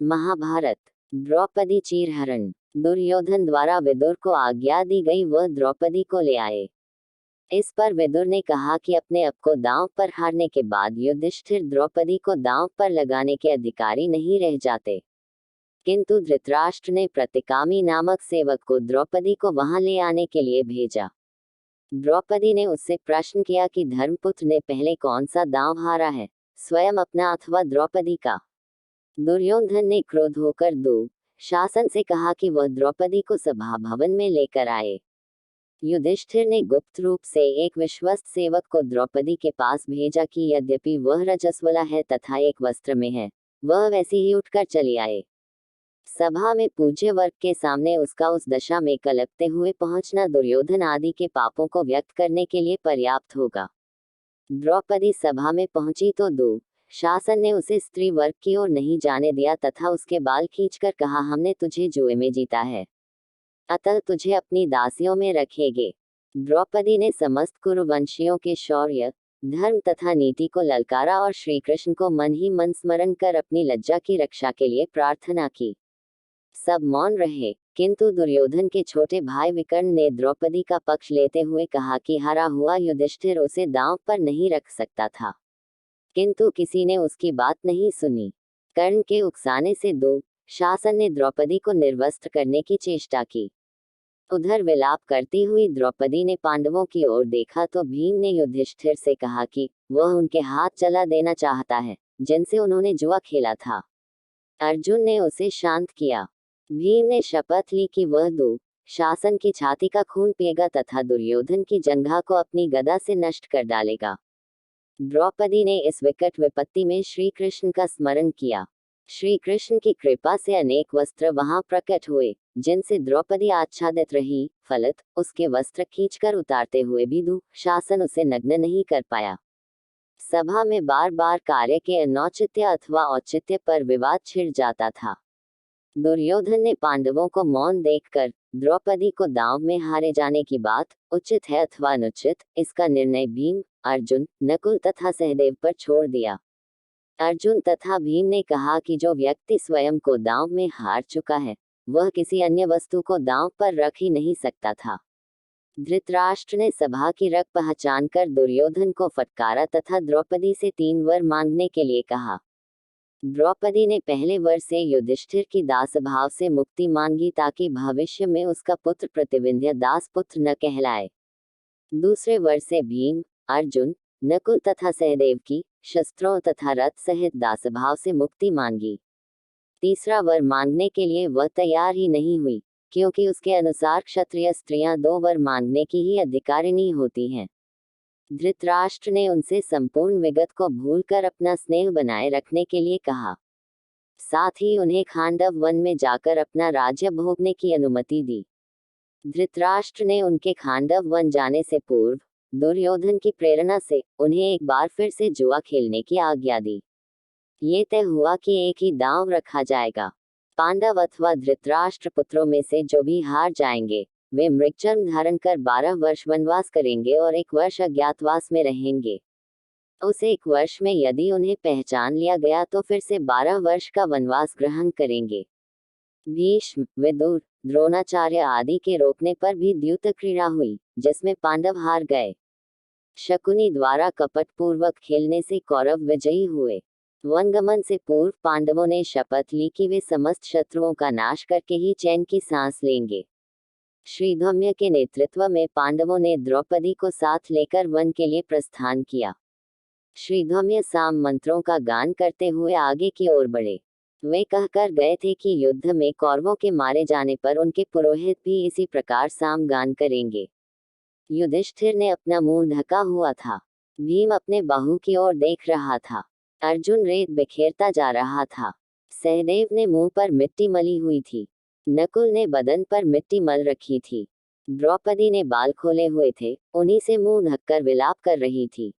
महाभारत। द्रौपदी चीरहरण। दुर्योधन द्वारा विदुर को आज्ञा दी गई, वह द्रौपदी को ले आए। इस पर विदुर ने कहा कि अपने आप को दांव पर हारने के बाद युधिष्ठिर द्रौपदी को दांव पर लगाने के अधिकारी नहीं रह जाते। किंतु धृतराष्ट्र ने प्रतिकामी नामक सेवक को द्रौपदी को वहां ले आने के लिए भेजा। द्रौपदी ने उससे प्रश्न किया कि धर्मपुत्र ने पहले कौन सा दांव हारा है, स्वयं अपना अथवा द्रौपदी का। दुर्योधन ने क्रोध होकर शासन से कहा कि वह द्रौपदी को सभा भवन में लेकर आए। युधिष्ठिर ने गुप्त रूप से एक विश्वस्त सेवक को द्रौपदी के पास भेजा कि यद्यपि वह रजस्वला है तथा एक वस्त्र में है, वह वैसे ही उठकर चली आए। सभा में पूज्य वर्ग के सामने उसका उस दशा में कलपते हुए पहुंचना दुर्योधन आदि के पापों को व्यक्त करने के लिए पर्याप्त होगा। द्रौपदी सभा में पहुंची तो शासन ने उसे स्त्री वर्ग की ओर नहीं जाने दिया तथा उसके बाल खींचकर कहा, हमने तुझे जुए में जीता है, अतः तुझे अपनी दासियों में रखेंगे। द्रौपदी ने समस्त कुरुवंशियों के शौर्य, धर्म तथा नीति को ललकारा और श्री कृष्ण को मन ही मन स्मरण कर अपनी लज्जा की रक्षा के लिए प्रार्थना की। सब मौन रहे, किंतु दुर्योधन के छोटे भाई विकर्ण ने द्रौपदी का पक्ष लेते हुए कहा कि हारा हुआ युधिष्ठिर उसे दांव पर नहीं रख सकता था, किंतु किसी ने उसकी बात नहीं सुनी। कर्ण के उकसाने से शासन ने द्रौपदी को निर्वस्त्र करने की चेष्टा की। उधर विलाप करती हुई द्रौपदी ने पांडवों की ओर देखा तो भीम ने युधिष्ठिर से कहा कि वह उनके हाथ जला देना चाहता है जिनसे उन्होंने जुआ खेला था। अर्जुन ने उसे शांत किया। भीम ने शपथ ली कि वह शासन की छाती का खून पिएगा तथा दुर्योधन की जंघा को अपनी गदा से नष्ट कर डालेगा। द्रौपदी ने इस विकट विपत्ति में श्री कृष्ण का स्मरण किया। श्री कृष्ण की कृपा से अनेक वस्त्र वहां प्रकट हुए जिनसे द्रौपदी आच्छादित रही, फलत उसके वस्त्र खींचकर उतारते हुए भी शासन उसे नग्न नहीं कर पाया। सभा में बार बार कार्य के अनौचित्य अथवा औचित्य पर विवाद छिड़ जाता था। दुर्योधन ने पांडवों को मौन देखकर द्रौपदी को दांव में हारे जाने की बात उचित है अथवा अनुचित, इसका निर्णय भीम, अर्जुन, नकुल तथा सहदेव पर छोड़ दिया। अर्जुन तथा भीम ने कहा कि जो व्यक्ति स्वयं को दांव में हार चुका है, वह किसी अन्य वस्तु को दांव पर रख ही नहीं सकता था। धृतराष्ट्र ने सभा की रग पहचान कर दुर्योधन को फटकारा तथा द्रौपदी से 3 वर मांगने के लिए कहा। द्रौपदी ने पहले वर से युधिष्ठिर की दास भाव से मुक्ति मांगी ताकि भविष्य में उसका पुत्र प्रतिविंध्य दास पुत्र न कहलाए। दूसरे वर से भीम, अर्जुन, नकुल तथा सहदेव की शस्त्रों तथा रथ सहित दासभाव से मुक्ति मांगी। तीसरा वर मांगने के लिए वह तैयार ही नहीं हुई, क्योंकि उसके अनुसार क्षत्रिय स्त्रियां 2 वर मांगने की ही अधिकारिणी होती हैं। धृतराष्ट्र ने उनसे संपूर्ण विगत को भूलकर अपना स्नेह बनाए रखने के लिए कहा। साथ ही उन्हें खांडव वन में जाकर अपना राज्य भोगने की अनुमति दी। धृतराष्ट्र ने उनके खांडव वन जाने से पूर्व दुर्योधन की प्रेरणा से उन्हें एक बार फिर से जुआ खेलने की आज्ञा दी। ये तय हुआ कि एक ही दांव रखा जाएगा। पांडव अथवा धृतराष्ट्र पुत्रों में से जो भी हार जाएंगे, वे मृगचर्म धारण कर 12 वर्ष वनवास करेंगे और 1 वर्ष अज्ञातवास में रहेंगे। उस 1 वर्ष में यदि उन्हें पहचान लिया गया तो फिर से 12 वर्ष का वनवास ग्रहण करेंगे। भीष्म, विदुर, द्रोणाचार्य आदि के रोकने पर भी द्यूत क्रीड़ा हुई, जिसमें पांडव हार गए। शकुनी द्वारा कपटपूर्वक खेलने से कौरव विजयी हुए। वनगमन से पूर्व पांडवों ने शपथ ली कि वे समस्त शत्रुओं का नाश करके ही चैन की सांस लेंगे। श्रीधम्य के नेतृत्व में पांडवों ने द्रौपदी को साथ लेकर वन के लिए प्रस्थान किया। श्रीधम्य साम मंत्रों का गान करते हुए आगे की ओर बढ़े। वे कहकर गए थे कि युद्ध में कौरवों के मारे जाने पर उनके पुरोहित भी इसी प्रकार साम गान करेंगे। युधिष्ठिर ने अपना मुंह ढका हुआ था। भीम अपने बाहु की ओर देख रहा था। अर्जुन रेत बिखेरता जा रहा था। सहदेव ने मुंह पर मिट्टी मली हुई थी। नकुल ने बदन पर मिट्टी मल रखी थी। द्रौपदी ने बाल खोले हुए थे, उन्हीं से मुंह ढककर विलाप कर रही थी।